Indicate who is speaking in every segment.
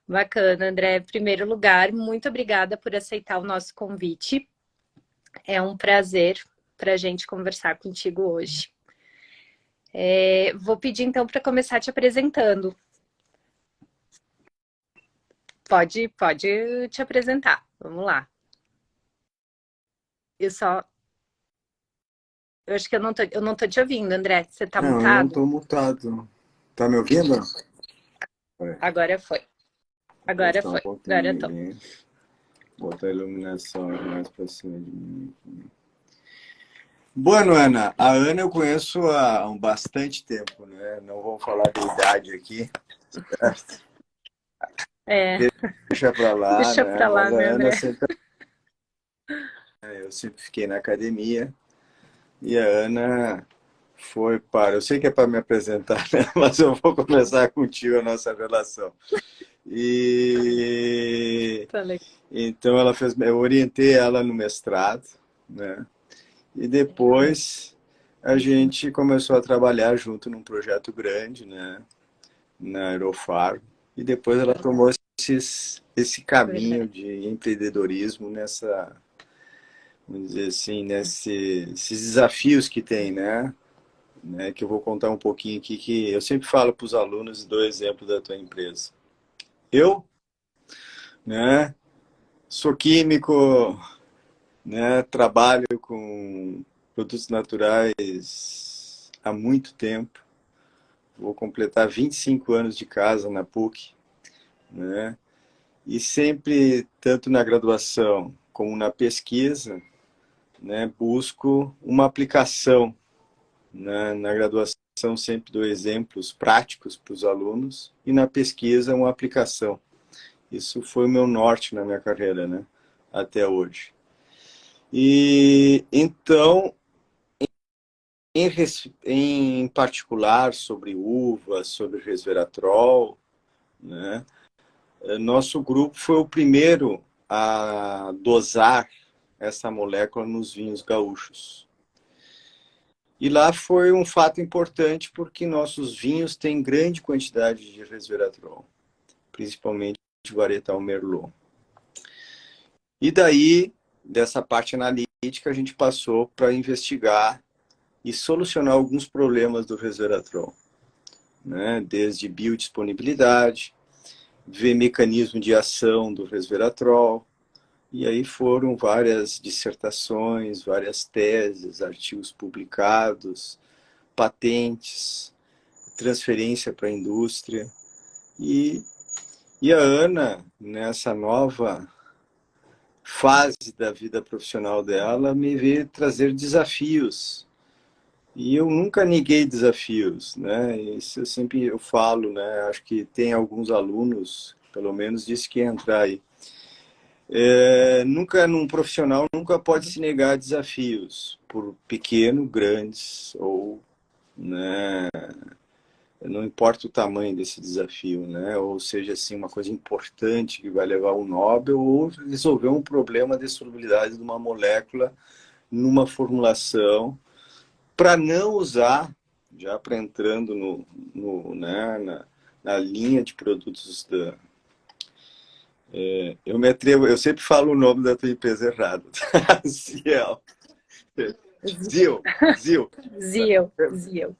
Speaker 1: Bacana, André. Em primeiro lugar, muito obrigada por aceitar o nosso convite. É um prazer para a gente conversar contigo hoje. Vou pedir então para começar te apresentando. Pode te apresentar. Vamos lá. Eu só. Eu acho que eu não tô te ouvindo, André. Você tá
Speaker 2: Não, eu não
Speaker 1: mutado?
Speaker 2: estou mutado. Tá me ouvindo? É,
Speaker 1: Agora foi.
Speaker 2: vou
Speaker 1: Agora
Speaker 2: afastar um
Speaker 1: foi.
Speaker 2: pouquinho
Speaker 1: Agora eu tô.
Speaker 2: ali. Botar a iluminação mais para cima de mim. Bueno, Ana. A Ana eu conheço há bastante tempo, né? Não vou falar da idade aqui, certo?
Speaker 1: É,
Speaker 2: Deixa para lá,
Speaker 1: deixa
Speaker 2: né?
Speaker 1: pra lá,
Speaker 2: Mas a
Speaker 1: né,
Speaker 2: Ana
Speaker 1: André?
Speaker 2: sempre... Eu sempre fiquei na academia e a Ana foi para... Eu sei que é para me apresentar, né? Mas eu vou começar contigo a nossa relação. E
Speaker 1: Falei.
Speaker 2: então ela fez, eu orientei ela no mestrado, né? E depois a gente começou a trabalhar junto num projeto grande, né? Na Aerofarm. E depois ela tomou esse caminho
Speaker 1: Verdade.
Speaker 2: de empreendedorismo nessa, vamos dizer assim, esses desafios que tem, né? Que eu vou contar um pouquinho aqui, que eu sempre falo para os alunos e dou exemplo da tua empresa. Eu, né? Sou químico, né? Trabalho com produtos naturais há muito tempo. Vou completar 25 anos de casa na PUC, né? E sempre, tanto na graduação como na pesquisa, né, busco uma aplicação, né? Na graduação sempre dou exemplos práticos para os alunos e na pesquisa uma aplicação. Isso foi o meu norte na minha carreira, né? Até hoje. E então em particular sobre uva, sobre resveratrol, né? Nosso grupo foi o primeiro a dosar essa molécula nos vinhos gaúchos. E lá foi um fato importante porque nossos vinhos têm grande quantidade de resveratrol, principalmente de varietal Merlot. E daí, dessa parte analítica, a gente passou para investigar e solucionar alguns problemas do resveratrol, né? Desde biodisponibilidade, ver mecanismo de ação do resveratrol, e aí foram várias dissertações, várias teses, artigos publicados, patentes, transferência para a indústria. E, e a Ana, nessa nova fase da vida profissional dela, me veio trazer desafios. E eu nunca neguei desafios, né? Isso eu falo, né? Acho que tem alguns alunos, pelo menos, disse que ia entrar aí. Nunca num profissional nunca pode se negar desafios, por pequeno, grandes ou, né? Não importa o tamanho desse desafio, né? Ou seja, assim, uma coisa importante que vai levar ao Nobel ou resolver um problema de solubilidade de uma molécula numa formulação para não usar, já para entrando né, na linha de produtos da... Eu me atrevo, eu sempre falo o nome da tua empresa errado. Ciel. Zil. Zil.
Speaker 1: Ziel, Ziel,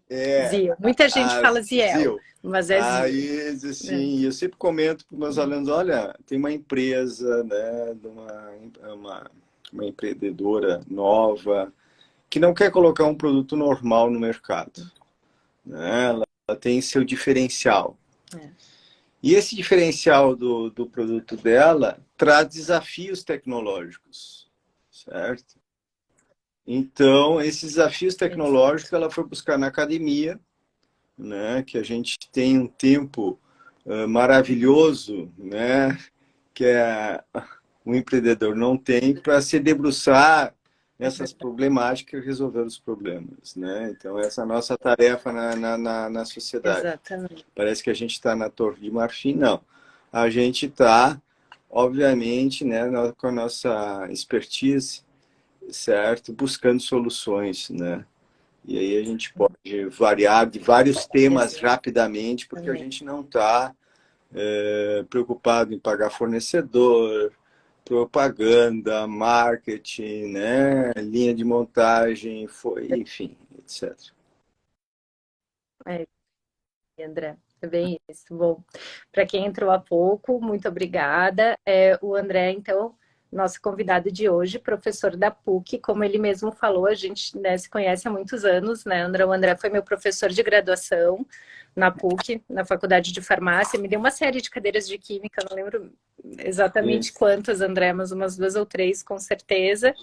Speaker 2: É,
Speaker 1: Ziel. Muita gente
Speaker 2: a
Speaker 1: fala Ziel,
Speaker 2: Zil.
Speaker 1: mas é Ziel.
Speaker 2: Aí,
Speaker 1: É.
Speaker 2: assim, eu sempre comento para os meus alunos, olha, tem uma empresa, né, uma empreendedora nova, que não quer colocar um produto normal no mercado, né? Ela tem seu diferencial.
Speaker 1: É.
Speaker 2: E esse diferencial do produto dela traz desafios tecnológicos, certo? Então, esses desafios tecnológicos ela foi buscar na academia, né? Que a gente tem um tempo maravilhoso, né? Que um empreendedor não tem para se debruçar
Speaker 1: É
Speaker 2: nessas
Speaker 1: verdade.
Speaker 2: problemáticas e resolver os problemas, né? Então, essa é a nossa tarefa na sociedade.
Speaker 1: Exatamente.
Speaker 2: Parece que a gente está na Torre de Marfim, não. A gente está, obviamente, né, com a nossa expertise, certo? Buscando soluções, né? E aí a gente pode variar de vários temas rapidamente, porque a
Speaker 1: Exatamente.
Speaker 2: gente não está preocupado em pagar fornecedor, propaganda, marketing, né? Linha de montagem, enfim, etc.
Speaker 1: É, André, é bem isso. Bom, para quem entrou há pouco, muito obrigada. O André, então, nosso convidado de hoje, professor da PUC, como ele mesmo falou, a gente, né, se conhece há muitos anos, né, André? O André foi meu professor de graduação na PUC, na Faculdade de Farmácia, me deu uma série de cadeiras de química, não lembro exatamente
Speaker 2: Isso.
Speaker 1: quantas, André, mas umas 2 ou 3, com certeza.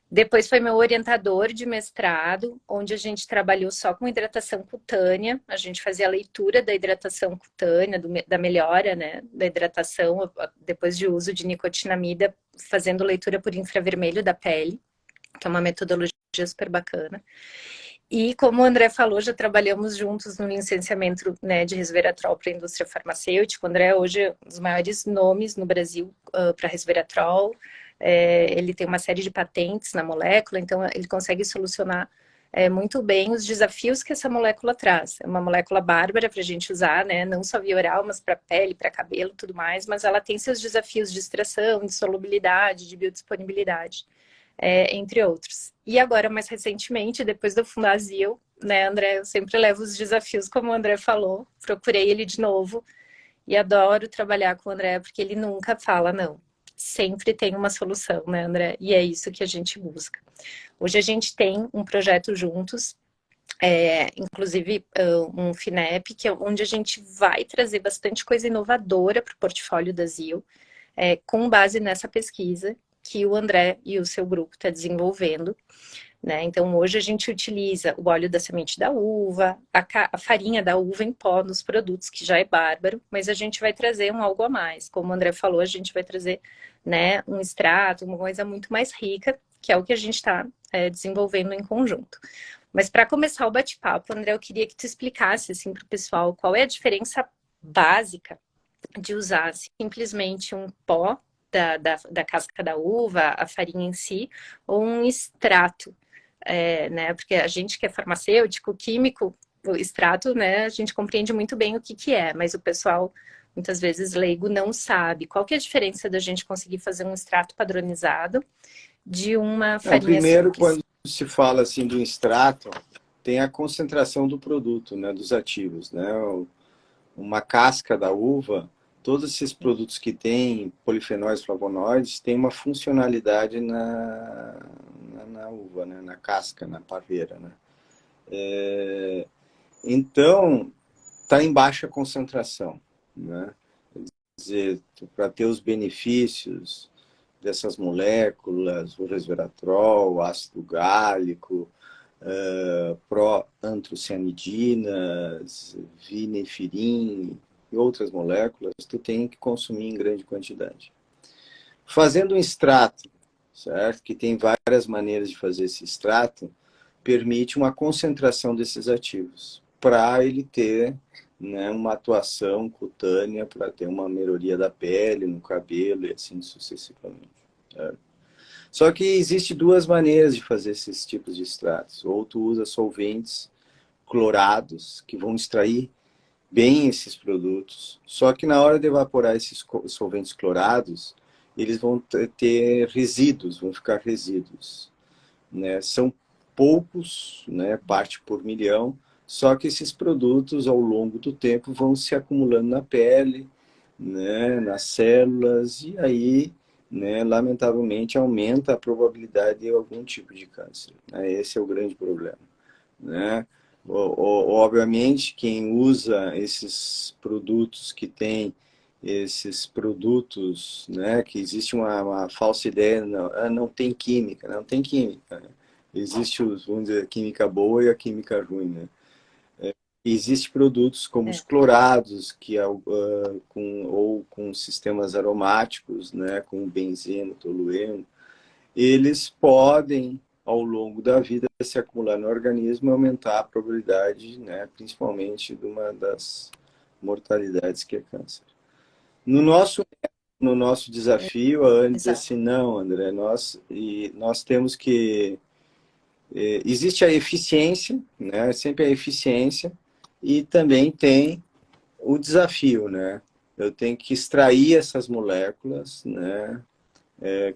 Speaker 1: Depois foi meu orientador de mestrado, onde a gente trabalhou só com hidratação cutânea. A gente fazia a leitura da hidratação cutânea, da melhora, né, da hidratação, depois de uso de nicotinamida, fazendo leitura por infravermelho da pele, que é uma metodologia super bacana. E como o André falou, já trabalhamos juntos no licenciamento, né, de resveratrol para a indústria farmacêutica. O André hoje é um dos maiores nomes no Brasil para resveratrol. Ele tem uma série de patentes na molécula, então ele consegue solucionar muito bem os desafios que essa molécula traz. É uma molécula bárbara para a gente usar, né? Não só via oral, mas para pele, para cabelo, tudo mais. Mas ela tem seus desafios de extração, de solubilidade, de biodisponibilidade, entre outros. E agora, mais recentemente, depois do Fundazil, né, André, eu sempre levo os desafios, como o André falou. Procurei ele de novo e adoro trabalhar com o André, porque ele nunca fala não. Sempre tem uma solução, né, André? E é isso que a gente busca. Hoje a gente tem um projeto juntos, inclusive um FINEP, que é onde a gente vai trazer bastante coisa inovadora para o portfólio da ZIL, com base nessa pesquisa que o André e o seu grupo está desenvolvendo. Né? Então, hoje a gente utiliza o óleo da semente da uva, a farinha da uva em pó nos produtos, que já é bárbaro, mas a gente vai trazer um algo a mais. Como o André falou, a gente vai trazer, né, um extrato, uma coisa muito mais rica, que é o que a gente está desenvolvendo em conjunto. Mas para começar o bate-papo, André, eu queria que tu explicasse assim, para o pessoal qual é a diferença básica de usar simplesmente um pó da casca da uva, a farinha em si, ou um extrato, né? Porque a gente que é farmacêutico, químico, o extrato, né? A gente compreende muito bem o que é, mas o pessoal, muitas vezes, leigo, não sabe. Qual que é a diferença da gente conseguir fazer um extrato padronizado de uma
Speaker 2: Não,
Speaker 1: farinha
Speaker 2: primeiro,
Speaker 1: simples?
Speaker 2: quando se fala assim do extrato, tem a concentração do produto, né, dos ativos, né? Uma casca da uva, todos esses produtos que têm polifenóis, flavonoides, têm uma funcionalidade na uva, né? Na casca, na parreira, né? Então, está em baixa concentração, né? Quer dizer, para ter os benefícios dessas moléculas, o resveratrol, o ácido gálico, proantrocianidinas, vinefirim e outras moléculas, tu tem que consumir em grande quantidade. Fazendo um extrato, certo? Que tem várias maneiras de fazer esse extrato, permite uma concentração desses ativos para ele ter, né, uma atuação cutânea, para ter uma melhoria da pele, no cabelo e assim sucessivamente. Certo? Só que existe duas maneiras de fazer esses tipos de extratos. Ou tu usa solventes clorados, que vão extrair bem esses produtos, só que na hora de evaporar esses solventes clorados, eles vão ter resíduos, vão ficar resíduos, né? São poucos, né, parte por milhão, só que esses produtos, ao longo do tempo, vão se acumulando na pele, né, nas células, e aí, né, lamentavelmente, aumenta a probabilidade de algum tipo de câncer. Né? Esse é o grande problema. Né? Obviamente, quem usa esses produtos que tem esses produtos, né, que existe uma falsa ideia, não tem química, não tem química. Né? Existe, vamos dizer, a química boa e a química ruim, né? Existem produtos como os clorados, que é, ou com sistemas aromáticos, né, como benzeno, tolueno, eles podem, ao longo da vida, se acumular no organismo e aumentar a probabilidade, né, principalmente de uma das mortalidades que é câncer. No nosso, no nosso desafio, a Anne diz
Speaker 1: Exato.
Speaker 2: assim, não, André, nós temos que... existe a eficiência, né, sempre a eficiência, e também tem o desafio, né? eu tenho que extrair essas moléculas, né?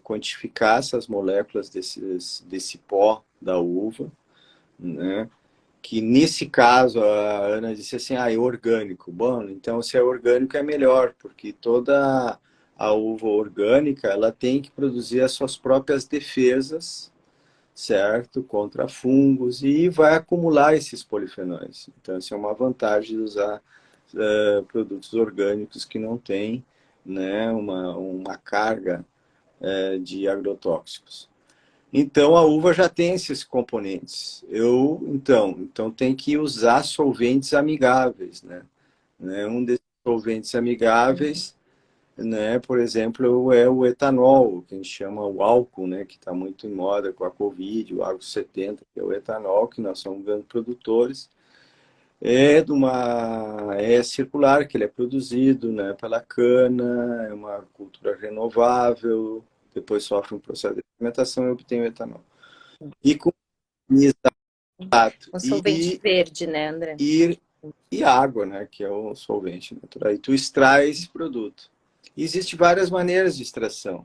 Speaker 2: Quantificar essas moléculas desse pó da uva, né? Que nesse caso a Ana disse assim, é orgânico. Bom, então se é orgânico é melhor, porque toda a uva orgânica ela tem que produzir as suas próprias defesas, certo? Contra fungos e vai acumular esses polifenóis. Então, isso é uma vantagem de usar produtos orgânicos que não têm, né, uma carga de agrotóxicos. Então, a uva já tem esses componentes. Então tem que usar solventes amigáveis, né? Um desses solventes amigáveis, né, por exemplo, é o etanol, que a gente chama o álcool, né, que está muito em moda com a Covid, o álcool 70, que é o etanol, que nós somos grandes produtores. É circular, que ele é produzido, né, pela cana, é uma cultura renovável, depois sofre um processo de fermentação e obtém o etanol. E com exato,
Speaker 1: Um solvente verde, né, André?
Speaker 2: E água, né, que é o solvente natural. E tu extrai esse produto. E existem várias maneiras de extração,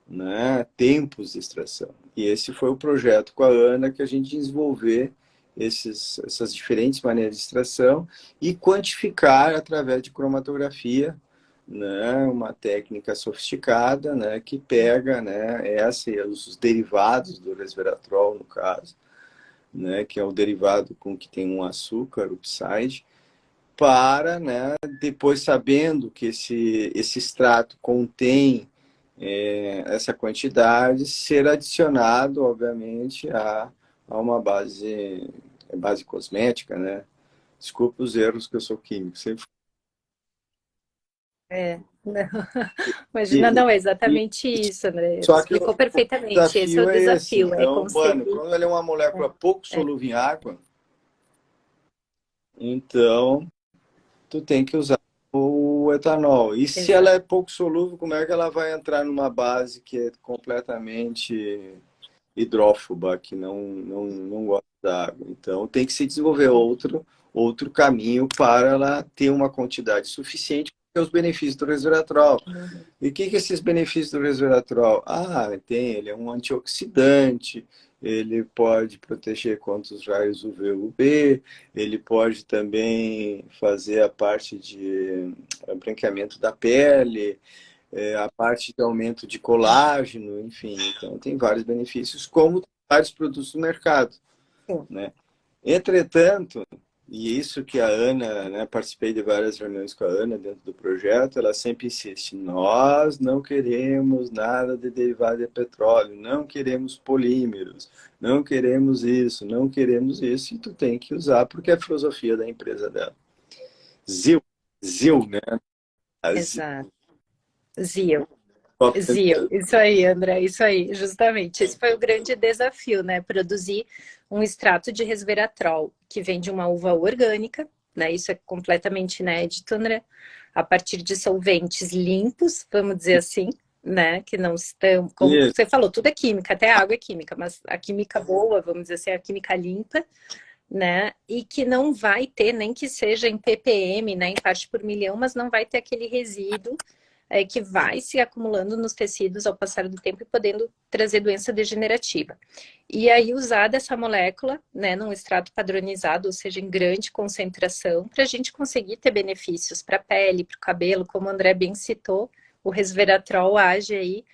Speaker 2: né? Tempos de extração. E esse foi o projeto com a Ana que a gente desenvolver essas diferentes maneiras de extração e quantificar através de cromatografia, né? Uma técnica sofisticada, né? Que pega, né? Os derivados do resveratrol, no caso, né? Que é o derivado com que tem um açúcar, o pside, para, né, depois sabendo que esse extrato contém essa quantidade, ser adicionado, obviamente, a uma base cosmética, né? Desculpa os erros que eu sou químico. Sempre...
Speaker 1: Não. Imagina,
Speaker 2: E,
Speaker 1: não, é
Speaker 2: e,
Speaker 1: exatamente isso, André.
Speaker 2: só que
Speaker 1: Explicou
Speaker 2: o
Speaker 1: perfeitamente. Esse é o
Speaker 2: desafio é esse.
Speaker 1: desafio, é
Speaker 2: Então, mano,
Speaker 1: conseguir.
Speaker 2: quando ela é uma molécula pouco
Speaker 1: É,
Speaker 2: solúvel em água, então tu tem que usar o etanol. E se ela
Speaker 1: exato.
Speaker 2: é pouco solúvel, como é que ela vai entrar numa base que é completamente hidrófoba, que não gosta da água? Então tem que se desenvolver outro caminho para ela ter uma quantidade suficiente para ter os benefícios do resveratrol.
Speaker 1: Uhum.
Speaker 2: E o que esses benefícios do resveratrol? Ele é um antioxidante, ele pode proteger contra os raios UV e UV, ele pode também fazer a parte de branqueamento da pele, a parte de aumento de colágeno, enfim. Então, tem vários benefícios, como vários produtos no mercado,
Speaker 1: Sim.
Speaker 2: né? Entretanto, e isso que a Ana, né, participei de várias reuniões com a Ana dentro do projeto, ela sempre insiste, nós não queremos nada de derivado de petróleo, não queremos polímeros, não queremos isso, não queremos isso, e tu tem que usar porque é a filosofia da empresa dela. ZIL, né? A ZIL.
Speaker 1: Exato. Zio. Zio, isso aí, André, isso aí, justamente. Esse foi o grande desafio, né? Produzir um extrato de resveratrol que vem de uma uva orgânica, né? Isso é completamente inédito, André. A partir de solventes limpos, vamos dizer assim, né? Que não estão, como
Speaker 2: Isso.
Speaker 1: você falou, tudo é química, até a água é química, mas a química boa, vamos dizer assim, a química limpa, né? E que não vai ter, nem que seja em ppm, né? Em parte por milhão, mas não vai ter aquele resíduo que vai se acumulando nos tecidos ao passar do tempo e podendo trazer doença degenerativa. E aí usar dessa molécula, né, num extrato padronizado, ou seja, em grande concentração, para a gente conseguir ter benefícios para a pele, para o cabelo, como o André bem citou, o resveratrol age aí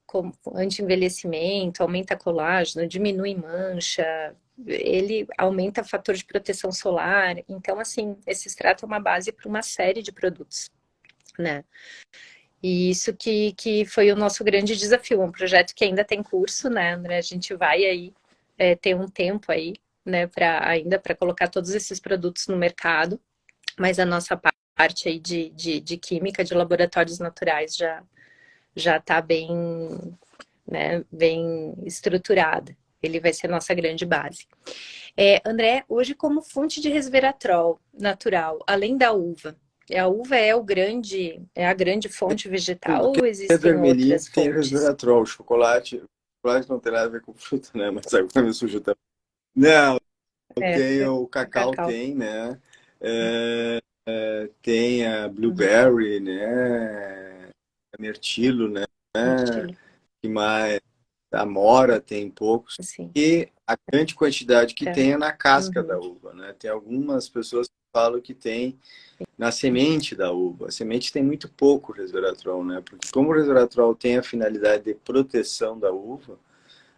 Speaker 1: como anti-envelhecimento, aumenta colágeno, diminui mancha, ele aumenta fator de proteção solar. Então, assim, esse extrato é uma base para uma série de produtos, né? E isso que foi o nosso grande desafio, um projeto que ainda tem curso, né, André? A gente vai aí ter um tempo aí, né, ainda para colocar todos esses produtos no mercado, mas a nossa parte aí de química, de laboratórios naturais já está bem, né, bem estruturada. Ele vai ser a nossa grande base. André, hoje como fonte de resveratrol natural, além da uva, a uva é a grande fonte vegetal
Speaker 2: Tudo.
Speaker 1: ou
Speaker 2: Tem
Speaker 1: existem
Speaker 2: vermelhinho
Speaker 1: outras
Speaker 2: que tem
Speaker 1: fontes?
Speaker 2: resveratrol, chocolate não tem nada a ver com fruta, né? Mas agora me surgiu também. Não,
Speaker 1: É,
Speaker 2: tem o cacau
Speaker 1: cacau.
Speaker 2: tem, né? tem a
Speaker 1: Uhum.
Speaker 2: blueberry, né? A mirtilo, né?
Speaker 1: Mirtilo.
Speaker 2: Que mais? A mora tem poucos.
Speaker 1: Sim.
Speaker 2: E a grande quantidade que
Speaker 1: Tá.
Speaker 2: tem é na casca da
Speaker 1: Uhum.
Speaker 2: uva, né? Tem algumas pessoas que falam que tem na semente da uva. A semente tem muito pouco resveratrol, né? Porque como o resveratrol tem a finalidade de proteção da uva,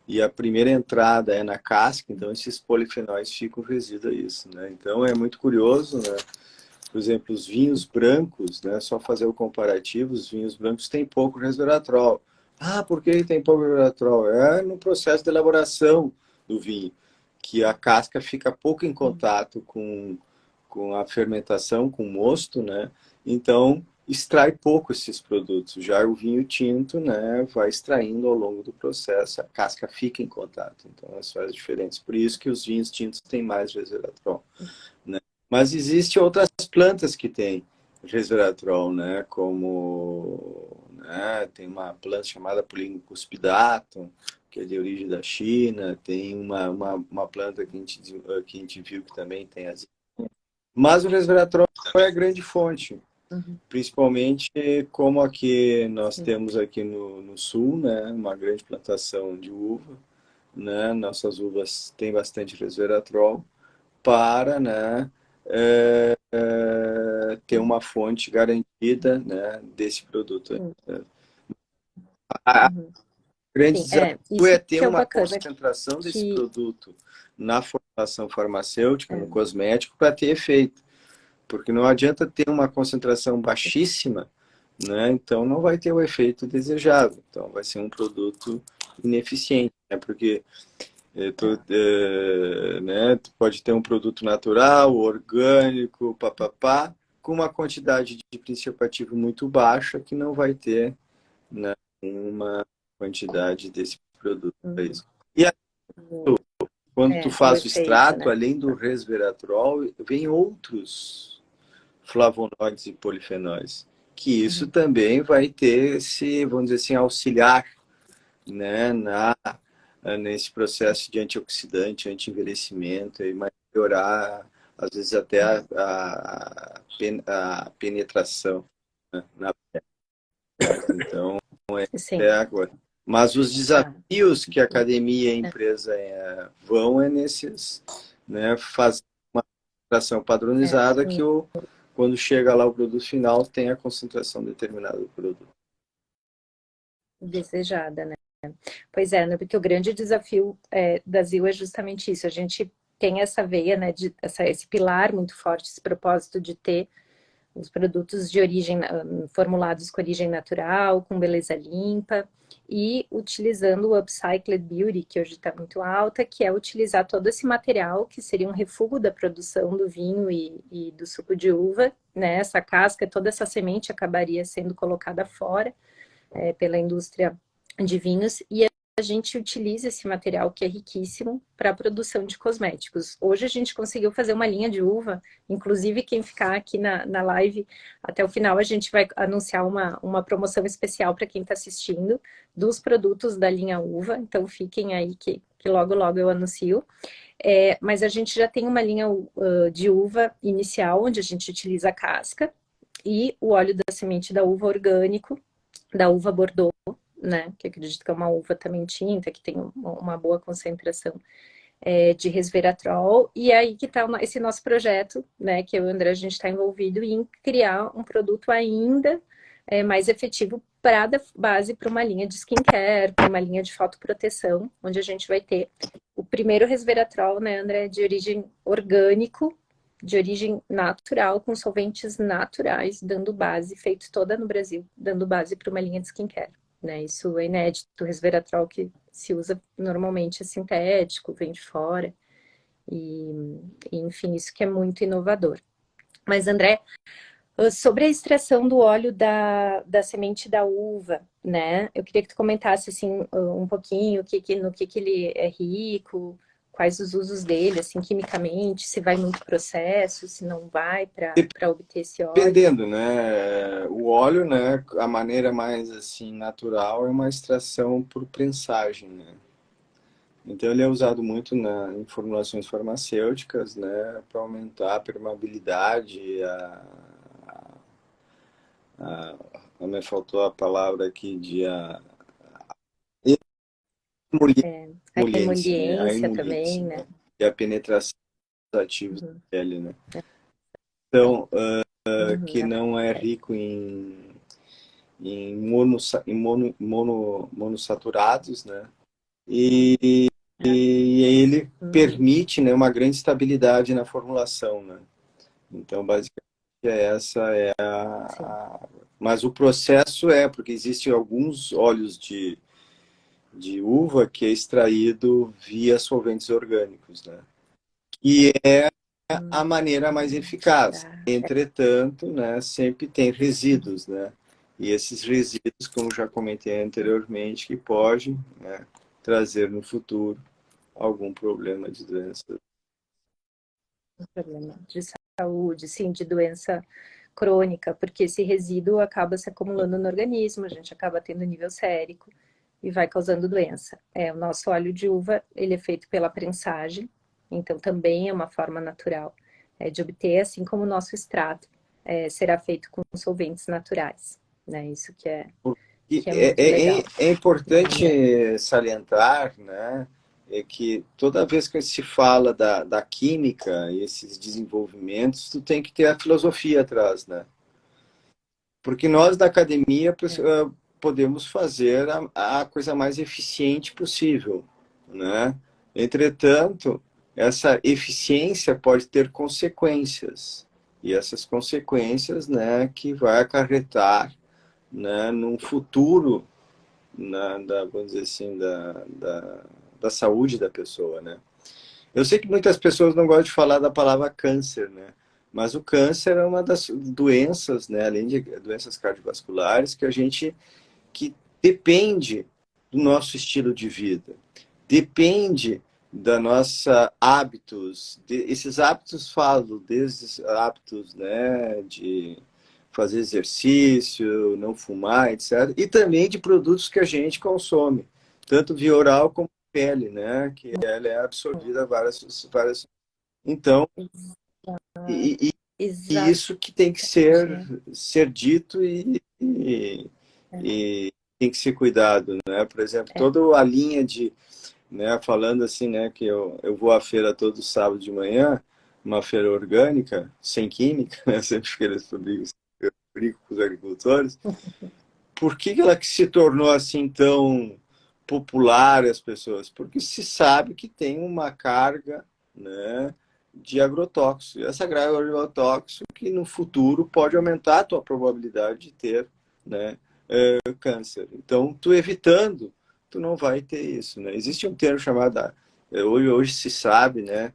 Speaker 2: e a primeira entrada é na casca, então esses polifenóis ficam resíduos a isso, né? Então é muito curioso, né? Por exemplo, os vinhos brancos, né? Só fazer o comparativo, os vinhos brancos têm pouco resveratrol. Ah, por que tem pouco resveratrol? É no processo de elaboração do vinho, que a casca fica pouco em contato com a fermentação, com o mosto, né? Então, extrai pouco esses produtos. Já o vinho tinto, né, vai extraindo ao longo do processo, a casca fica em contato. Então, isso faz diferença. Por isso que os vinhos tintos têm mais resveratrol, né? Mas existem outras plantas que têm resveratrol, né? Como, né, tem uma planta chamada Pulingo cuspidatum, que é de origem da China. Tem uma planta que a gente viu que também tem as... Mas o resveratrol é a grande fonte,
Speaker 1: Uhum.
Speaker 2: principalmente como aqui nós
Speaker 1: Sim.
Speaker 2: temos aqui no sul, né, uma grande plantação de uva, né, nossas uvas têm bastante resveratrol para, né, ter
Speaker 1: Sim.
Speaker 2: uma fonte garantida, né, desse produto.
Speaker 1: Sim.
Speaker 2: A
Speaker 1: Uhum.
Speaker 2: grande
Speaker 1: Sim.
Speaker 2: desafio
Speaker 1: Isso
Speaker 2: é ter
Speaker 1: que é o
Speaker 2: uma
Speaker 1: bacana,
Speaker 2: concentração desse
Speaker 1: que
Speaker 2: produto na formulação farmacêutica, no
Speaker 1: é,
Speaker 2: cosmético, para ter efeito. Porque não adianta ter uma concentração baixíssima, né? Então não vai ter o efeito desejado. Então vai ser um produto ineficiente, né? Porque né, tu pode ter um produto natural, orgânico, papapá, com uma quantidade de princípio ativo muito baixa que não vai ter, né, uma quantidade desse produto. É
Speaker 1: uhum.
Speaker 2: isso. E aí, quando tu
Speaker 1: O
Speaker 2: faz o
Speaker 1: efeito,
Speaker 2: extrato,
Speaker 1: né?
Speaker 2: além do resveratrol, vem outros flavonoides e polifenóis, que isso
Speaker 1: Uhum.
Speaker 2: também vai ter esse, vamos dizer assim, auxiliar, né, nesse processo de antioxidante, anti-envelhecimento e melhorar, às vezes, até a penetração, né, na pele. Então,
Speaker 1: Sim.
Speaker 2: é agora. Mas os
Speaker 1: Tá.
Speaker 2: desafios que a academia e a
Speaker 1: É.
Speaker 2: empresa vão nesses, né, fazer uma concentração
Speaker 1: É.
Speaker 2: padronizada que quando chega lá o produto final tem a concentração determinada do produto.
Speaker 1: Desejada, né? Pois é, né? Porque o grande desafio da ZIL é justamente isso. A gente tem essa veia, né? Esse pilar muito forte, esse propósito de ter os produtos de origem, formulados com origem natural, com beleza limpa, e utilizando o Upcycled Beauty, que hoje está muito alta, que é utilizar todo esse material, que seria um refúgio da produção do vinho e do suco de uva, né? Essa casca, toda essa semente acabaria sendo colocada fora pela indústria de vinhos, e a gente utiliza esse material que é riquíssimo para a produção de cosméticos. Hoje a gente conseguiu fazer uma linha de uva, inclusive quem ficar aqui na live até o final, a gente vai anunciar uma promoção especial para quem está assistindo dos produtos da linha uva, então fiquem aí que logo logo eu anuncio. Mas a gente já tem uma linha de uva inicial, onde a gente utiliza a casca e o óleo da semente da uva orgânico, da uva Bordeaux, né? Que acredito que é uma uva também tinta, que tem uma boa concentração de resveratrol. E é aí que está esse nosso projeto, né? Que eu e o André, a gente está envolvido em criar um produto ainda mais efetivo para dar base para uma linha de skincare, para uma linha de fotoproteção, onde a gente vai ter o primeiro resveratrol, né, André, de origem orgânico, de origem natural, com solventes naturais, dando base, feito toda no Brasil, dando base para uma linha de skincare. Né? Isso é inédito. O resveratrol que se usa normalmente é sintético, vem de fora. Enfim, isso que é muito inovador. Mas, André, sobre a extração do óleo da semente da uva, né? Eu queria que tu comentasse assim um pouquinho no que ele é rico, quais os usos dele, assim, quimicamente, se vai muito processo, se não vai para obter esse óleo.
Speaker 2: Dependendo, né? O óleo, né? A maneira mais assim natural é uma extração por prensagem, né? Então ele é usado muito em formulações farmacêuticas, né, para aumentar a permeabilidade, me faltou a palavada aqui de
Speaker 1: A
Speaker 2: emoliência, né, a
Speaker 1: emoliência
Speaker 2: emoliência,
Speaker 1: também,
Speaker 2: né,
Speaker 1: né?
Speaker 2: e a penetração dos ativos
Speaker 1: Uhum.
Speaker 2: da pele, né. Então,
Speaker 1: Uhum.
Speaker 2: que não é rico em monossaturados, né, e, e ele
Speaker 1: Uhum.
Speaker 2: permite, né, uma grande estabilidade na formulação, né. Então, basicamente, essa é
Speaker 1: Sim.
Speaker 2: mas o processo porque existem alguns óleos de uva que é extraído via solventes orgânicos, né? E é a maneira mais eficaz.
Speaker 1: Tá.
Speaker 2: Entretanto, né, sempre tem resíduos, né? E esses resíduos, como já comentei anteriormente, que podem, né, trazer no futuro algum problema de doença.
Speaker 1: Um problema de saúde, sim, de doença crônica, porque esse resíduo acaba se acumulando no organismo, a gente acaba tendo nível sérico e vai causando doença. O nosso óleo de uva, ele é feito pela prensagem, então também é uma forma natural de obter, assim como o nosso extrato será feito com solventes naturais, né? Isso
Speaker 2: E
Speaker 1: que é muito legal.
Speaker 2: é importante salientar, né, que toda vez que se fala da química e esses desenvolvimentos, tu tem que ter a filosofia atrás, né? Porque nós da academia podemos fazer a coisa mais eficiente possível, né? Entretanto, essa eficiência pode ter consequências. E essas consequências, né, que vai acarretar, né, num futuro vamos dizer assim, da saúde da pessoa, né? Eu sei que muitas pessoas não gostam de falar da palavra câncer, né? Mas o câncer é uma das doenças, né, além de doenças cardiovasculares, que depende do nosso estilo de vida, depende da nossa hábitos. Esses hábitos falo desde hábitos, né, de fazer exercício, não fumar, etc. E também de produtos que a gente consome, tanto via oral como pele, né, que ela é absorvida várias. Então, e, e, e
Speaker 1: Exatamente.
Speaker 2: isso que tem que ser dito e tem que ser cuidado, né? Por exemplo,
Speaker 1: É,
Speaker 2: toda a linha de, né, falando assim, né, que eu vou à feira todo sábado de manhã, uma feira orgânica, sem química, né, sempre que eles brincam com os agricultores. Por que ela que se tornou assim tão popular as pessoas? Porque se sabe que tem uma carga, né, de agrotóxico. E essa carga de agrotóxico que no futuro pode aumentar a tua probabilidade de ter, né, câncer. Então, tu evitando, tu não vai ter isso, né? Existe um termo chamado, hoje se sabe, né?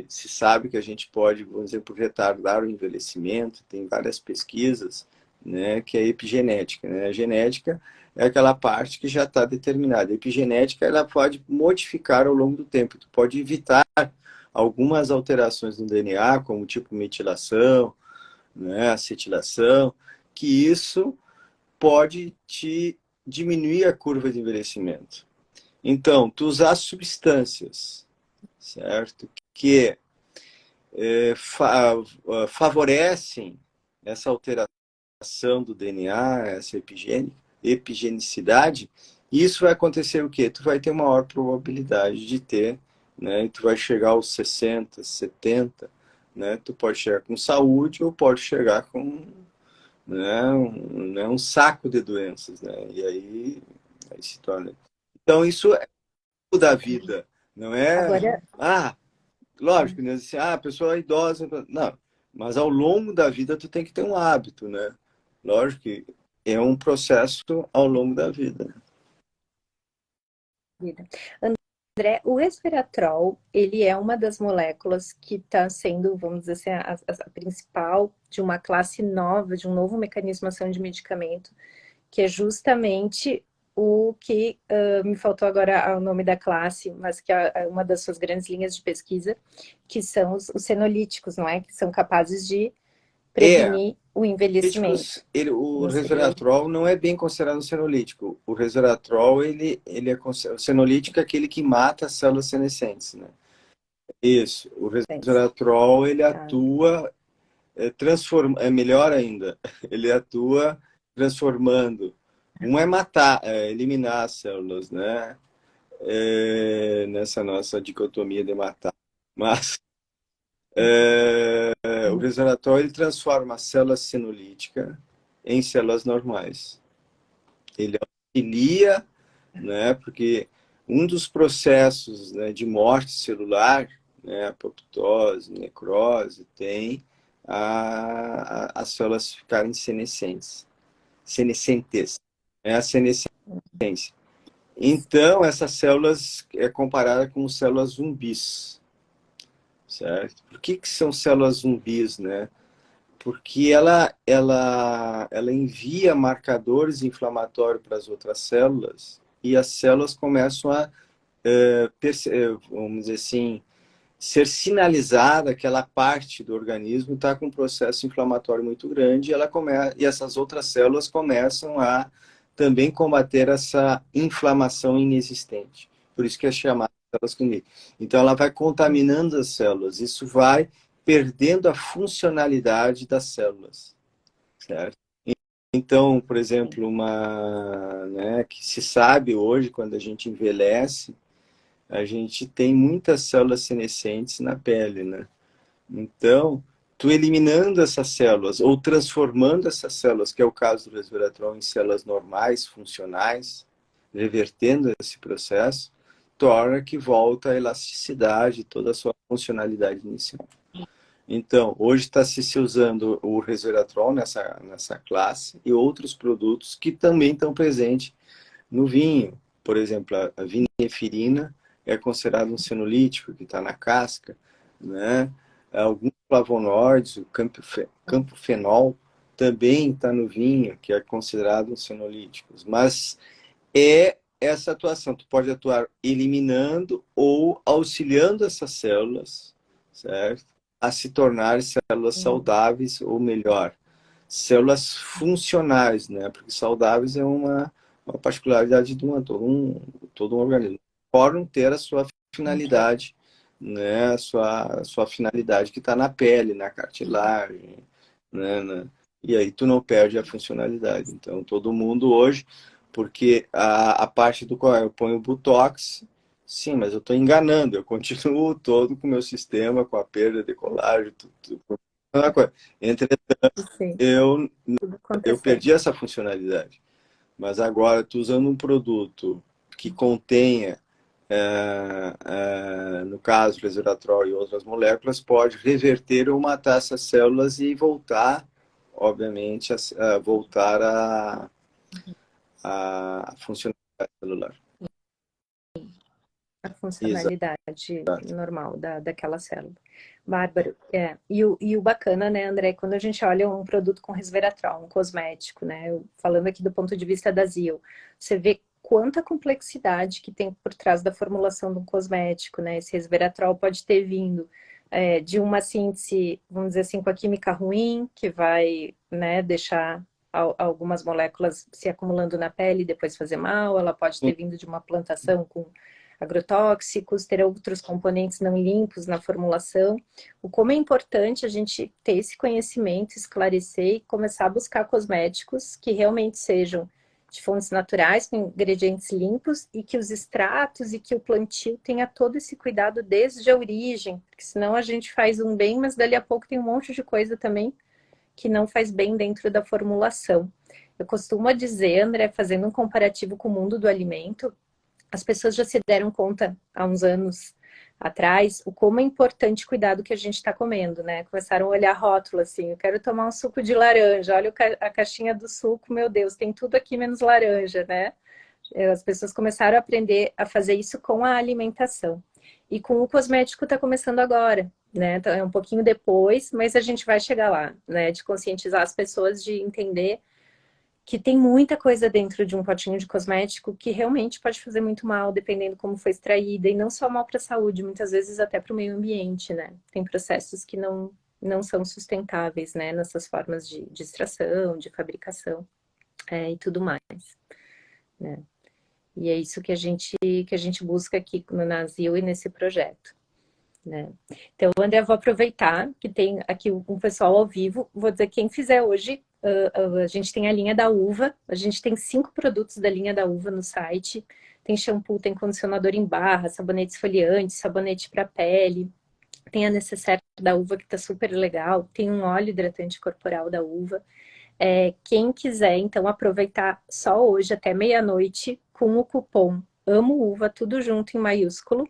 Speaker 2: Se sabe que a gente pode, vamos dizer, por retardar o envelhecimento, tem várias pesquisas, né, que é a epigenética, né? A genética é aquela parte que já está determinada. A epigenética ela pode modificar ao longo do tempo. Tu pode evitar algumas alterações no DNA, como tipo metilação, né, acetilação, que isso pode te diminuir a curva de envelhecimento. Então, tu usar substâncias, certo? Que favorecem essa alteração do DNA, essa epigenicidade, isso vai acontecer o quê? Tu vai ter maior probabilidade de ter, né? E tu vai chegar aos 60, 70, né? Tu pode chegar com saúde ou pode chegar com, um saco de doenças, né? E aí se torna. Então, isso é da vida, não é?
Speaker 1: agora,
Speaker 2: Lógico, né? Assim, a pessoa é idosa, não, mas ao longo da vida tu tem que ter um hábito, né? Lógico que é um processo ao longo da vida.
Speaker 1: vida. André, o resveratrol, ele é uma das moléculas que está sendo, vamos dizer assim, a principal de uma classe nova, de um novo mecanismo de ação de medicamento, que é justamente o que me faltou agora o nome da classe, mas que é uma das suas grandes linhas de pesquisa, que são os senolíticos, não é? Que são capazes de
Speaker 2: É,
Speaker 1: prevenir o envelhecimento.
Speaker 2: o
Speaker 1: Não seria...
Speaker 2: resveratrol não é bem considerado um senolítico. O resveratrol, ele é o senolítico é aquele que mata as células senescentes, né? Isso. O resveratrol, ele
Speaker 1: Tá.
Speaker 2: atua, é melhor ainda, ele atua transformando. Um é matar, é eliminar as células, né? Nessa nossa dicotomia de matar. Mas o resveratrol, ele transforma a célula senolítica em células normais. Ele auxilia, né? Porque um dos processos, né, de morte celular, né, apoptose, necrose, tem as células ficarem senescentes. Senescentes. É a senescência. Então, essas células é comparada com células zumbis, certo? Por que são células zumbis, né? Porque ela envia marcadores inflamatórios para as outras células e as células começam a, vamos dizer assim, ser sinalizada que aquela parte do organismo está com um processo inflamatório muito grande e essas outras células começam a também combater essa inflamação inexistente. Por isso que é chamada de células comuníveis. Então, ela vai contaminando as células. Isso vai perdendo a funcionalidade das células, certo? Então, por exemplo, né, que se sabe hoje, quando a gente envelhece, a gente tem muitas células senescentes na pele, né? Então, tu eliminando essas células ou transformando essas células, que é o caso do resveratrol, em células normais, funcionais, revertendo esse processo, torna que volta a elasticidade, toda a sua funcionalidade inicial. Então, hoje está se usando o resveratrol nessa classe e outros produtos que também estão presentes no vinho. Por exemplo, a vinefirina é considerado um senolítico que está na casca, né? Alguns flavonoides, o campofenol, também está no vinho, que é considerado um senolítico. Mas é essa atuação, tu pode atuar eliminando ou auxiliando essas células, certo? A se tornar células saudáveis, ou melhor, células funcionais, né? Porque saudáveis é uma particularidade de todo um organismo. Podem ter a sua finalidade, né? A sua finalidade que está na pele, na cartilagem, né? E aí tu não perde a funcionalidade. Então, todo mundo hoje, porque a parte do qual eu ponho o Botox, sim, mas eu estou enganando, eu continuo todo com o meu sistema, com a perda de colágeno, tudo. Entretanto,
Speaker 1: Sim,
Speaker 2: eu,
Speaker 1: tudo
Speaker 2: eu
Speaker 1: acontecendo.
Speaker 2: perdi essa funcionalidade. Mas agora, tu usando um produto que contenha, no caso, resveratrol e outras moléculas, pode reverter ou matar essas células e voltar, obviamente, voltar a funcionalidade celular.
Speaker 1: A
Speaker 2: Exato.
Speaker 1: funcionalidade normal daquela célula. Bárbaro, e o bacana, né, André, quando a gente olha um produto com resveratrol, um cosmético, né, falando aqui do ponto de vista da Zio, você vê quanta complexidade que tem por trás da formulação de um cosmético, né, esse resveratrol pode ter vindo de uma síntese, vamos dizer assim, com a química ruim, que vai, né, deixar algumas moléculas se acumulando na pele e depois fazer mal, ela pode ter vindo de uma plantação com agrotóxicos, ter outros componentes não limpos na formulação. O como é importante a gente ter esse conhecimento, esclarecer e começar a buscar cosméticos que realmente sejam de fontes naturais, com ingredientes limpos e que os extratos e que o plantio tenha todo esse cuidado desde a origem, porque senão a gente faz um bem, mas dali a pouco tem um monte de coisa também que não faz bem dentro da formulação. Eu costumo dizer, André, fazendo um comparativo com o mundo do alimento, as pessoas já se deram conta há uns anos atrás o como é importante cuidar do que a gente está comendo, né? Começaram a olhar rótulo assim, eu quero tomar um suco de laranja, olha a caixinha do suco, meu Deus, tem tudo aqui menos laranja, né? As pessoas começaram a aprender a fazer isso com a alimentação. E com o cosmético está começando agora, né? Então é um pouquinho depois, mas a gente vai chegar lá, né? De conscientizar as pessoas, de entender que tem muita coisa dentro de um potinho de cosmético que realmente pode fazer muito mal, dependendo como foi extraída, e não só mal para a saúde, muitas vezes até para o meio ambiente, né? Tem processos que não são sustentáveis, né, nessas formas de extração, de fabricação e tudo mais, né? E é isso que a gente busca aqui no Nasil e nesse projeto, né? Então, André, eu vou aproveitar que tem aqui um pessoal ao vivo, vou dizer quem fizer hoje, a gente tem a linha da uva, a gente tem 5 produtos da linha da uva no site, tem shampoo, tem condicionador em barra, sabonete esfoliante, sabonete para pele, tem a necessaire da uva que tá super legal, tem um óleo hidratante corporal da uva. Quem quiser, então, aproveitar só hoje até meia-noite com o cupom AMOUVA, tudo junto em maiúsculo,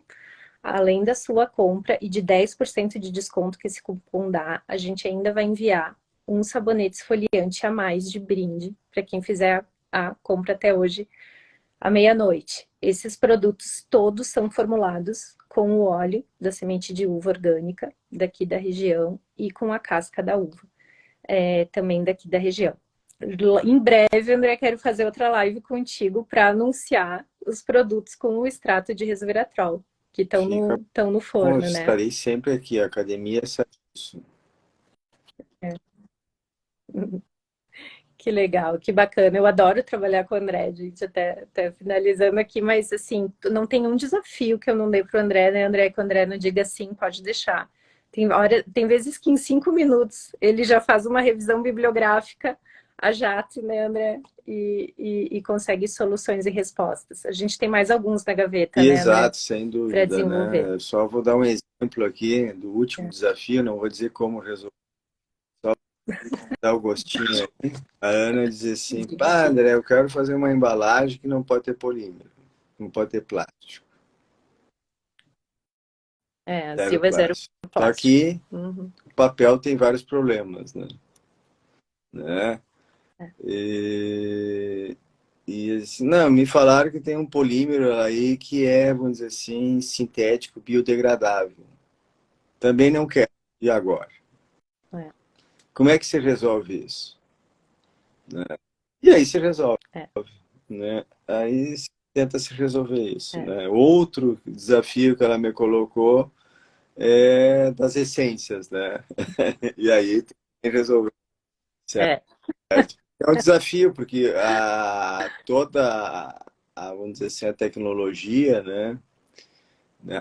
Speaker 1: além da sua compra e de 10% de desconto que esse cupom dá, a gente ainda vai enviar um sabonete esfoliante a mais de brinde para quem fizer a compra até hoje à meia-noite. Esses produtos todos são formulados com o óleo da semente de uva orgânica daqui da região e com a casca da uva, também daqui da região. Em breve, André, quero fazer outra live contigo para anunciar os produtos com o extrato de resveratrol, que estão
Speaker 2: Fica
Speaker 1: no
Speaker 2: bom, eu
Speaker 1: forno, né?
Speaker 2: estarei sempre aqui. A academia é isso.
Speaker 1: É. Que legal, que bacana. Eu adoro trabalhar com o André, gente, até finalizando aqui, mas assim, não tem um desafio que eu não dei para o André, né, André, que o André não diga sim, pode deixar. Tem vezes que em 5 minutos ele já faz uma revisão bibliográfica a jato, né, André, e consegue soluções e respostas. A gente tem mais alguns na gaveta, né, André,
Speaker 2: Exato, sem
Speaker 1: para
Speaker 2: dúvida,
Speaker 1: desenvolver.
Speaker 2: né? Eu só vou dar um exemplo aqui do último desafio, não vou dizer como resolver, só dar o gostinho aí. A Ana diz assim, pá, André, eu quero fazer uma embalagem que não pode ter polímero, não pode ter plástico,
Speaker 1: A
Speaker 2: zero
Speaker 1: Silva é zero
Speaker 2: plástico. Só
Speaker 1: plástico.
Speaker 2: que
Speaker 1: Uhum.
Speaker 2: o papel tem vários problemas, né?
Speaker 1: É.
Speaker 2: E assim, não, me falaram que tem um polímero aí que é, vamos dizer assim, sintético, biodegradável. Também não quero. E agora?
Speaker 1: É.
Speaker 2: Como é que se resolve isso? Né? E aí se resolve,
Speaker 1: É.
Speaker 2: né? Aí se tenta se resolver isso,
Speaker 1: É.
Speaker 2: né? Outro desafio que ela me colocou é das essências, né? E aí tem que resolver, certo?
Speaker 1: É.
Speaker 2: É um desafio, porque vamos dizer assim, a tecnologia, né?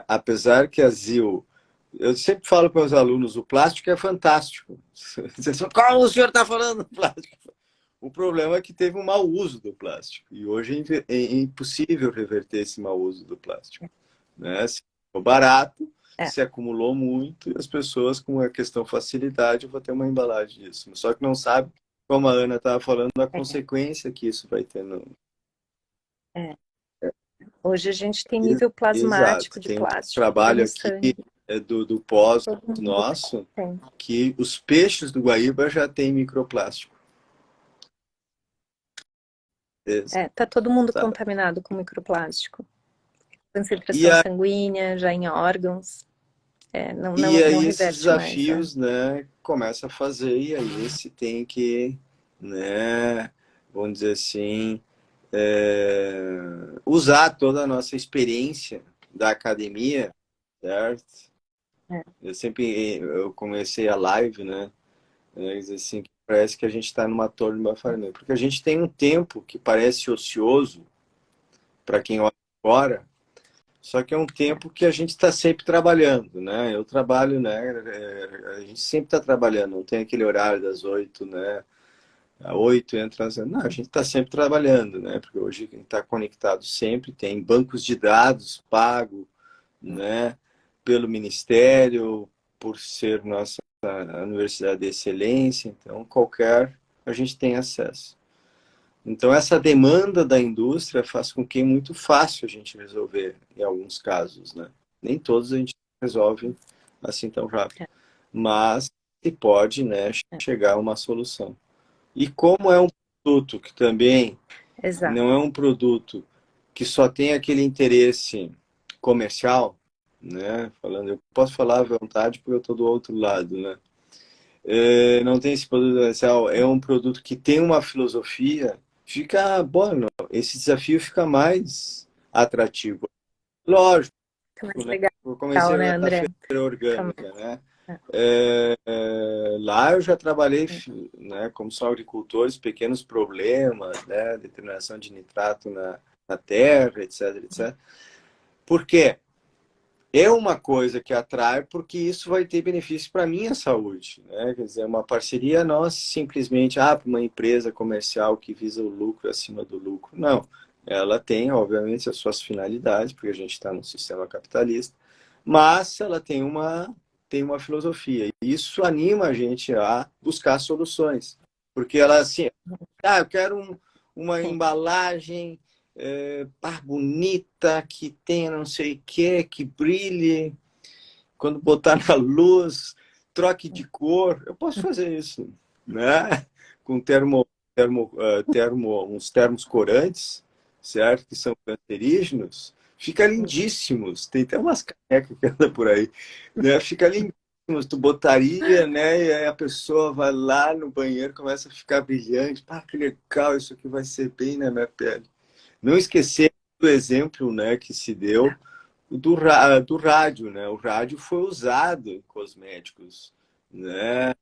Speaker 2: Apesar que a ZIL, eu sempre falo para os alunos, o plástico é fantástico. Vocês falam, como o senhor está falando do plástico? O problema é que teve um mau uso do plástico. E hoje é impossível reverter esse mau uso do plástico, né? Se ficou barato,
Speaker 1: É.
Speaker 2: se acumulou muito, e as pessoas, com a questão facilidade, vão ter uma embalagem disso. Só que não sabe, como a Ana estava falando, a consequência que isso vai ter no...
Speaker 1: É. Hoje a gente tem nível
Speaker 2: Exato.
Speaker 1: plasmático de
Speaker 2: Tem um
Speaker 1: plástico até
Speaker 2: trabalho
Speaker 1: no
Speaker 2: aqui
Speaker 1: sangue.
Speaker 2: do pós
Speaker 1: Todo mundo
Speaker 2: nosso,
Speaker 1: tem.
Speaker 2: que os peixes do Guaíba já têm microplástico.
Speaker 1: Tá todo mundo
Speaker 2: Exato.
Speaker 1: contaminado com microplástico.
Speaker 2: E,
Speaker 1: Concentração sanguínea, já em órgãos.
Speaker 2: e
Speaker 1: Não
Speaker 2: aí esses
Speaker 1: reverte mais.
Speaker 2: desafios, né, começa a fazer, e aí se tem que, né, vamos dizer assim, usar toda a nossa experiência da academia, certo?
Speaker 1: É.
Speaker 2: Eu comecei a live, né, assim, que parece que a gente está numa torre de Bafaranã, porque a gente tem um tempo que parece ocioso para quem olha fora, só que é um tempo que a gente está sempre trabalhando, né? Eu trabalho, né? A gente sempre está trabalhando, não tem aquele horário das 8, né? Às 8 entra às... Não, a gente está sempre trabalhando, né? Porque hoje a gente está conectado sempre, tem bancos de dados pago, né? Pelo Ministério, por ser nossa universidade de excelência, então qualquer a gente tem acesso. Então, essa demanda da indústria faz com que é muito fácil a gente resolver, em alguns casos, né? Nem todos a gente resolve assim tão rápido, mas se pode, né, chegar a uma solução. E como é um produto que também
Speaker 1: Exato.
Speaker 2: não é um produto que só tem aquele interesse comercial, né? Falando, eu posso falar à vontade porque eu estou do outro lado, né? Não tem esse produto comercial, é um produto que tem uma filosofia, fica, bom, esse desafio fica mais atrativo. Lógico,
Speaker 1: Fica mais
Speaker 2: né?
Speaker 1: legal,
Speaker 2: Eu comecei
Speaker 1: né,
Speaker 2: agora na
Speaker 1: André?
Speaker 2: feira
Speaker 1: Fica
Speaker 2: orgânica, né? Lá eu já trabalhei, né, como são agricultores, pequenos problemas, né, determinação de nitrato na terra, etc, etc. Por quê? É uma coisa que atrai porque isso vai ter benefício para a minha saúde, né? Quer dizer, uma parceria não é simplesmente para uma empresa comercial que visa o lucro acima do lucro. Não. Ela tem, obviamente, as suas finalidades, porque a gente está num sistema capitalista, mas ela tem uma filosofia. E isso anima a gente a buscar soluções. Porque ela, assim, eu quero uma
Speaker 1: Sim.
Speaker 2: embalagem bonita, que tenha não sei o que brilhe, quando botar na luz, troque de cor. Eu posso fazer isso, né? Com uns termos corantes, certo? Que são cancerígenos. Fica lindíssimos. Tem até umas canecas que andam por aí, né? Fica lindíssimos. Tu botaria, né? E aí a pessoa vai lá no banheiro, começa a ficar brilhante. Que legal, isso aqui vai ser bem na minha pele. Não esquecer do exemplo, né, que se deu do rádio, né? O rádio foi usado em cosméticos, né?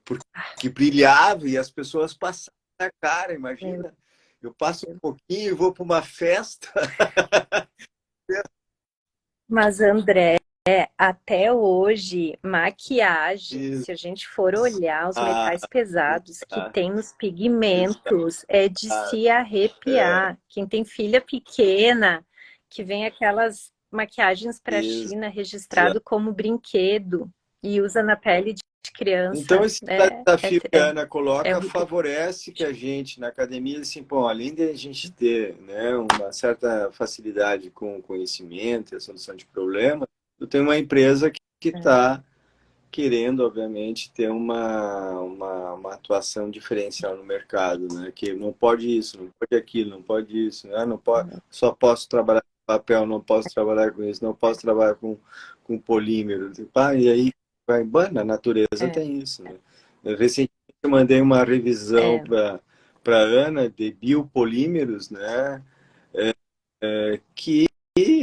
Speaker 2: Porque brilhava e as pessoas passavam na cara, imagina. Eu passo um pouquinho e vou para uma festa.
Speaker 1: Mas, André, até hoje, maquiagem,
Speaker 2: E,
Speaker 1: se a gente for olhar os
Speaker 2: ah,
Speaker 1: metais pesados que
Speaker 2: ah,
Speaker 1: tem nos pigmentos, é de se
Speaker 2: é,
Speaker 1: arrepiar. Quem tem filha pequena, que vem aquelas maquiagens para a
Speaker 2: isso.
Speaker 1: China registrado como brinquedo e usa na pele de
Speaker 2: Então,
Speaker 1: criança,
Speaker 2: esse desafio que a Ana
Speaker 1: é
Speaker 2: coloca
Speaker 1: horrível.
Speaker 2: favorece que a gente, na academia, assim, bom, além de a gente ter, né, uma certa facilidade com o conhecimento e a solução de problemas, eu tenho uma empresa que está querendo, obviamente, ter uma atuação diferencial no mercado, né? Que não pode isso, não pode aquilo, não pode isso, né? Não pode, só posso trabalhar com papel, não posso trabalhar com isso, não posso trabalhar com polímero. E aí, na natureza
Speaker 1: É,
Speaker 2: tem isso, né? Eu recentemente eu mandei uma revisão
Speaker 1: é,
Speaker 2: para Ana de biopolímeros, né? Que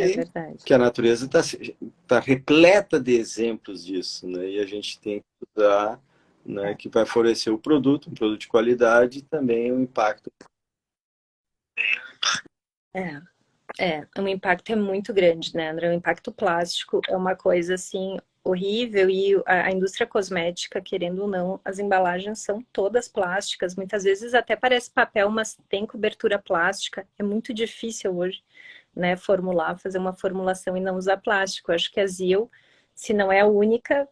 Speaker 1: é verdade.
Speaker 2: que a natureza tá repleta de exemplos disso, né? E a gente tem que usar, né, que vai favorecer o produto, um produto de qualidade e também o impacto.
Speaker 1: É. O impacto é muito grande, né, André? O impacto plástico é uma coisa, assim, horrível e a indústria cosmética, querendo ou não, as embalagens são todas plásticas. Muitas vezes até parece papel, mas tem cobertura plástica. É muito difícil hoje, né, fazer uma formulação e não usar plástico. Eu acho que a Zio, se não é a única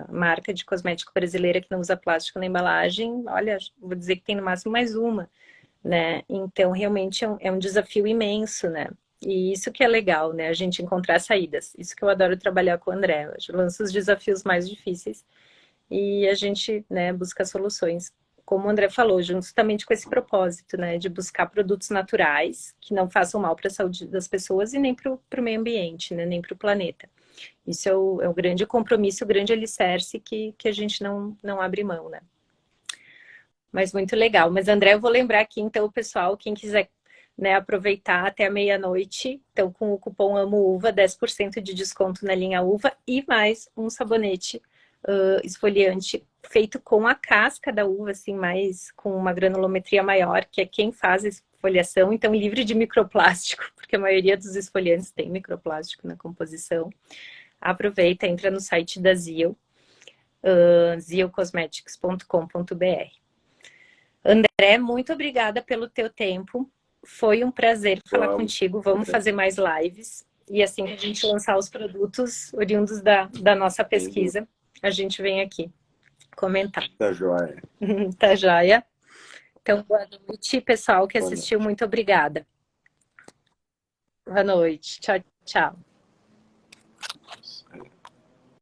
Speaker 1: marca de cosmético brasileira que não usa plástico na embalagem, olha, vou dizer que tem no máximo mais uma, né? Então, realmente é um desafio imenso, né? E isso que é legal, né? A gente encontrar saídas. Isso que eu adoro trabalhar com o André. Eu lanço os desafios mais difíceis e a gente, né, busca soluções. Como o André falou, justamente com esse propósito, né, de buscar produtos naturais que não façam mal para a saúde das pessoas e nem para o meio ambiente, né, nem para o planeta. Isso é o grande compromisso, o grande alicerce que a gente não abre mão, né? Mas muito legal. Mas, André, eu vou lembrar aqui, então, o pessoal, quem quiser, né, aproveitar até a meia-noite, então, com o cupom AMOUVA, 10% de desconto na linha uva e mais um sabonete esfoliante feito com a casca da uva, assim, mais com uma granulometria maior, que é quem faz a esfoliação, então livre de microplástico, porque a maioria dos esfoliantes tem microplástico na composição. Aproveita, entra no site da Zio, ziocosmetics.com.br. André, muito obrigada pelo teu tempo. Foi um prazer falar
Speaker 2: Vamos.
Speaker 1: contigo. Vamos fazer mais lives. E assim que a gente lançar os produtos oriundos da nossa pesquisa, a gente vem aqui comentar.
Speaker 2: Tá joia.
Speaker 1: Tá joia? Então, boa noite, pessoal que
Speaker 2: Boa
Speaker 1: assistiu.
Speaker 2: noite.
Speaker 1: Muito obrigada. Boa noite. Tchau, tchau.